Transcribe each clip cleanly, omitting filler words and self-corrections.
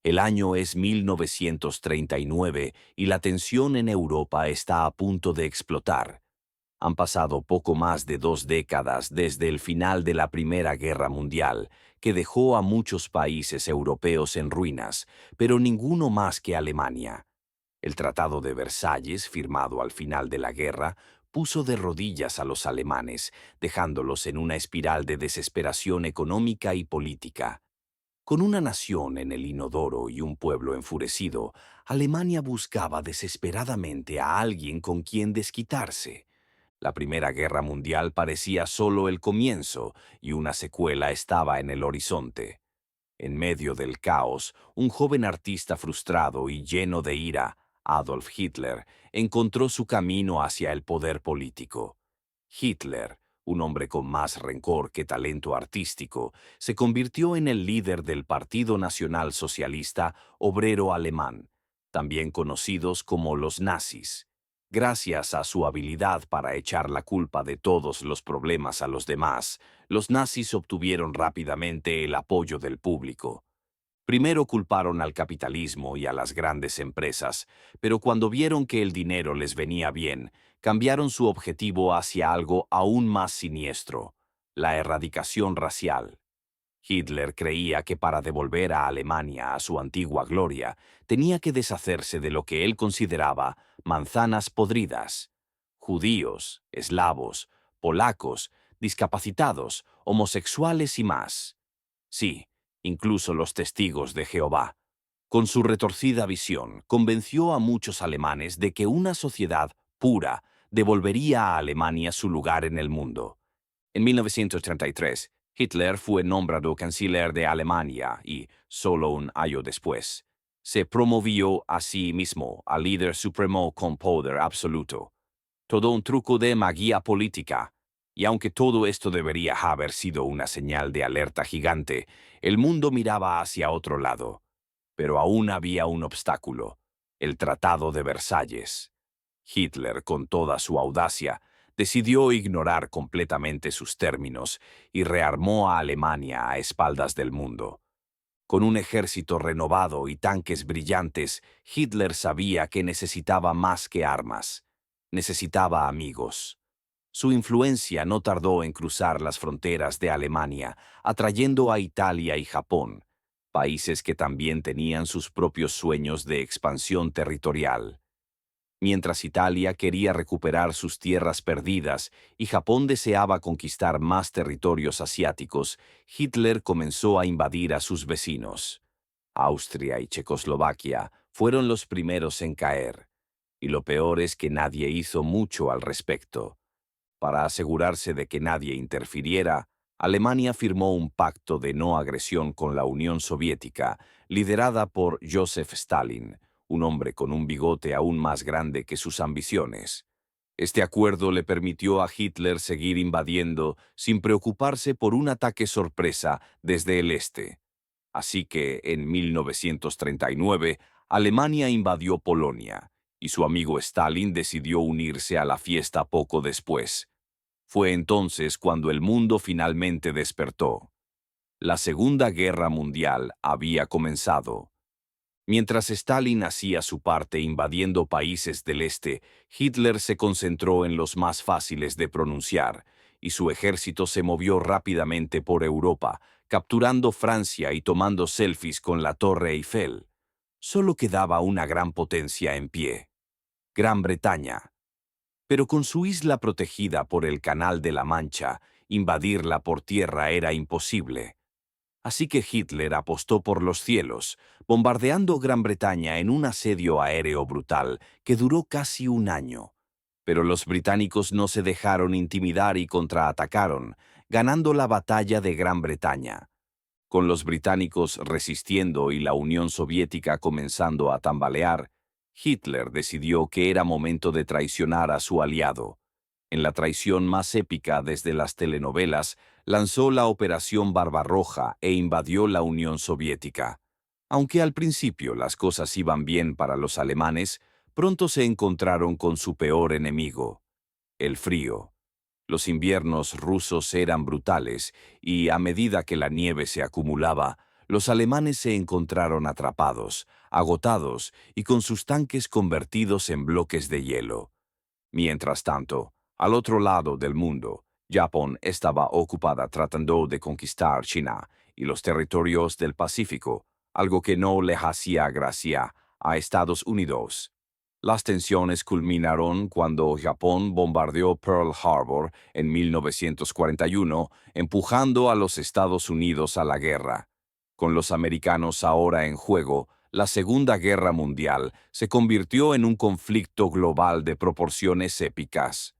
El año es 1939 y la tensión en Europa está a punto de explotar. Han pasado poco más de 2 décadas desde el final de la Primera Guerra Mundial, que dejó a muchos países europeos en ruinas, pero ninguno más que Alemania. El Tratado de Versalles, firmado al final de la guerra, puso de rodillas a los alemanes, dejándolos en una espiral de desesperación económica y política. Con una nación en el inodoro y un pueblo enfurecido, Alemania buscaba desesperadamente a alguien con quien desquitarse. La Primera Guerra Mundial parecía solo el comienzo y una secuela estaba en el horizonte. En medio del caos, un joven artista frustrado y lleno de ira, Adolf Hitler, encontró su camino hacia el poder político. Hitler, un hombre con más rencor que talento artístico, se convirtió en el líder del Partido Nacional Socialista Obrero Alemán, también conocidos como los nazis. Gracias a su habilidad para echar la culpa de todos los problemas a los demás, los nazis obtuvieron rápidamente el apoyo del público. Primero culparon al capitalismo y a las grandes empresas, pero cuando vieron que el dinero les venía bien, cambiaron su objetivo hacia algo aún más siniestro: la erradicación racial. Hitler creía que para devolver a Alemania a su antigua gloria, tenía que deshacerse de lo que él consideraba manzanas podridas: judíos, eslavos, polacos, discapacitados, homosexuales y más. Sí, incluso los testigos de Jehová. Con su retorcida visión, convenció a muchos alemanes de que una sociedad pura devolvería a Alemania su lugar en el mundo. En 1933, Hitler fue nombrado canciller de Alemania y, solo un año después, se promovió a sí mismo a líder supremo con poder absoluto. Todo un truco de magia política. Y aunque todo esto debería haber sido una señal de alerta gigante, el mundo miraba hacia otro lado. Pero aún había un obstáculo: el Tratado de Versalles. Hitler, con toda su audacia, decidió ignorar completamente sus términos y rearmó a Alemania a espaldas del mundo. Con un ejército renovado y tanques brillantes, Hitler sabía que necesitaba más que armas. Necesitaba amigos. Su influencia no tardó en cruzar las fronteras de Alemania, atrayendo a Italia y Japón, países que también tenían sus propios sueños de expansión territorial. Mientras Italia quería recuperar sus tierras perdidas y Japón deseaba conquistar más territorios asiáticos, Hitler comenzó a invadir a sus vecinos. Austria y Checoslovaquia fueron los primeros en caer, y lo peor es que nadie hizo mucho al respecto. Para asegurarse de que nadie interfiriera, Alemania firmó un pacto de no agresión con la Unión Soviética, liderada por Joseph Stalin, un hombre con un bigote aún más grande que sus ambiciones. Este acuerdo le permitió a Hitler seguir invadiendo sin preocuparse por un ataque sorpresa desde el este. Así que, en 1939, Alemania invadió Polonia, y su amigo Stalin decidió unirse a la fiesta poco después. Fue entonces cuando el mundo finalmente despertó. La Segunda Guerra Mundial había comenzado. Mientras Stalin hacía su parte invadiendo países del este, Hitler se concentró en los más fáciles de pronunciar, y su ejército se movió rápidamente por Europa, capturando Francia y tomando selfies con la Torre Eiffel. Solo quedaba una gran potencia en pie: Gran Bretaña. Pero con su isla protegida por el Canal de la Mancha, invadirla por tierra era imposible. Así que Hitler apostó por los cielos, bombardeando Gran Bretaña en un asedio aéreo brutal que duró casi un año. Pero los británicos no se dejaron intimidar y contraatacaron, ganando la batalla de Gran Bretaña. Con los británicos resistiendo y la Unión Soviética comenzando a tambalear, Hitler decidió que era momento de traicionar a su aliado. En la traición más épica desde las telenovelas, lanzó la Operación Barbarroja e invadió la Unión Soviética. Aunque al principio las cosas iban bien para los alemanes, pronto se encontraron con su peor enemigo: el frío. Los inviernos rusos eran brutales y, a medida que la nieve se acumulaba, Los alemanes se encontraron atrapados, agotados y con sus tanques convertidos en bloques de hielo. Mientras tanto, al otro lado del mundo, Japón estaba ocupada tratando de conquistar China y los territorios del Pacífico, algo que no le hacía gracia a Estados Unidos. Las tensiones culminaron cuando Japón bombardeó Pearl Harbor en 1941, empujando a los Estados Unidos a la guerra. Con los americanos ahora en juego, la Segunda Guerra Mundial se convirtió en un conflicto global de proporciones épicas.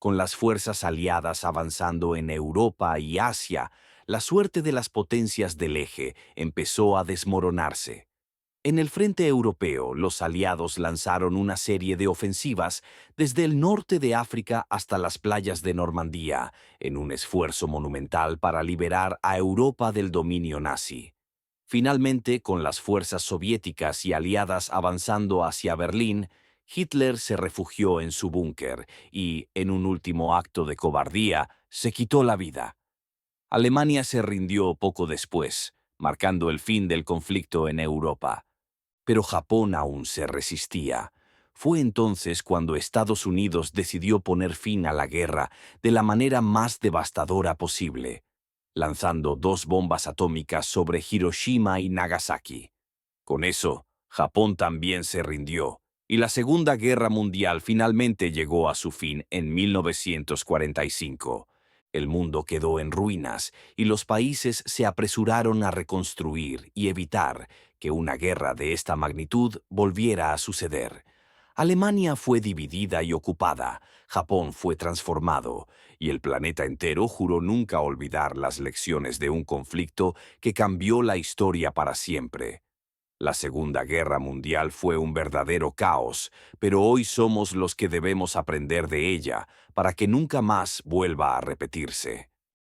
Con las fuerzas aliadas avanzando en Europa y Asia, la suerte de las potencias del eje empezó a desmoronarse. En el frente europeo, los aliados lanzaron una serie de ofensivas desde el norte de África hasta las playas de Normandía, en un esfuerzo monumental para liberar a Europa del dominio nazi. Finalmente, con las fuerzas soviéticas y aliadas avanzando hacia Berlín, Hitler se refugió en su búnker y, en un último acto de cobardía, se quitó la vida. Alemania se rindió poco después, marcando el fin del conflicto en Europa. Pero Japón aún se resistía. Fue entonces cuando Estados Unidos decidió poner fin a la guerra de la manera más devastadora posible, lanzando 2 bombas atómicas sobre Hiroshima y Nagasaki. Con eso, Japón también se rindió, y la Segunda Guerra Mundial finalmente llegó a su fin en 1945. El mundo quedó en ruinas y los países se apresuraron a reconstruir y evitar que una guerra de esta magnitud volviera a suceder. Alemania fue dividida y ocupada, Japón fue transformado, y el planeta entero juró nunca olvidar las lecciones de un conflicto que cambió la historia para siempre. La Segunda Guerra Mundial fue un verdadero caos, pero hoy somos los que debemos aprender de ella para que nunca más vuelva a repetirse.